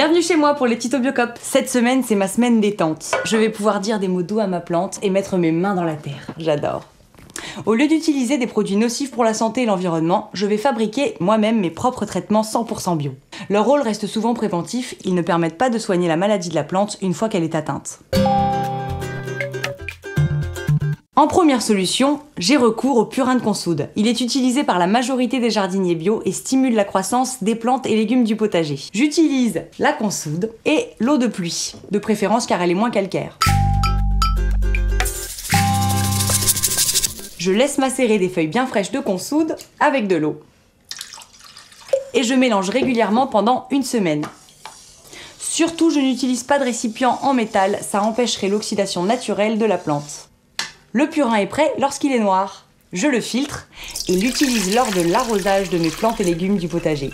Bienvenue chez moi pour les tutos Biocop. Cette semaine, c'est ma semaine détente. Je vais pouvoir dire des mots doux à ma plante et mettre mes mains dans la terre. J'adore. Au lieu d'utiliser des produits nocifs pour la santé et l'environnement, je vais fabriquer moi-même mes propres traitements 100% bio. Leur rôle reste souvent préventif, ils ne permettent pas de soigner la maladie de la plante une fois qu'elle est atteinte. En première solution, j'ai recours au purin de consoude. Il est utilisé par la majorité des jardiniers bio et stimule la croissance des plantes et légumes du potager. J'utilise la consoude et l'eau de pluie, de préférence car elle est moins calcaire. Je laisse macérer des feuilles bien fraîches de consoude avec de l'eau. Et je mélange régulièrement pendant une semaine. Surtout, je n'utilise pas de récipient en métal, ça empêcherait l'oxydation naturelle de la plante. Le purin est prêt lorsqu'il est noir. Je le filtre et l'utilise lors de l'arrosage de mes plantes et légumes du potager.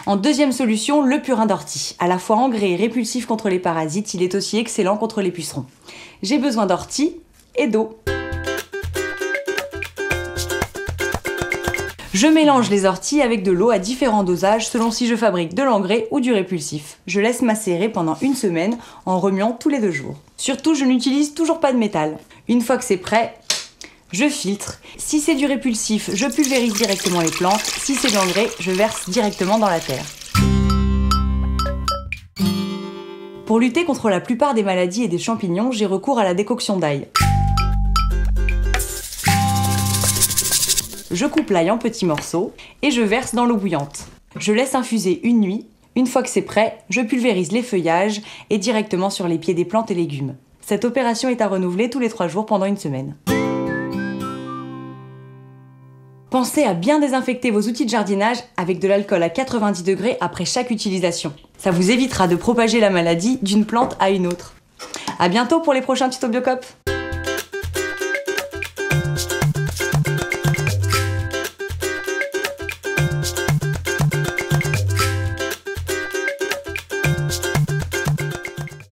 En deuxième solution, le purin d'ortie. À la fois engrais et répulsif contre les parasites, il est aussi excellent contre les pucerons. J'ai besoin d'ortie et d'eau. Je mélange les orties avec de l'eau à différents dosages selon si je fabrique de l'engrais ou du répulsif. Je laisse macérer pendant une semaine en remuant tous les 2 jours. Surtout, je n'utilise toujours pas de métal. Une fois que c'est prêt, je filtre. Si c'est du répulsif, je pulvérise directement les plantes. Si c'est de l'engrais, je verse directement dans la terre. Pour lutter contre la plupart des maladies et des champignons, j'ai recours à la décoction d'ail. Je coupe l'ail en petits morceaux et je verse dans l'eau bouillante. Je laisse infuser une nuit. Une fois que c'est prêt, je pulvérise les feuillages et directement sur les pieds des plantes et légumes. Cette opération est à renouveler tous les 3 jours pendant une semaine. Pensez à bien désinfecter vos outils de jardinage avec de l'alcool à 90 degrés après chaque utilisation. Ça vous évitera de propager la maladie d'une plante à une autre. À bientôt pour les prochains tutos Biocop.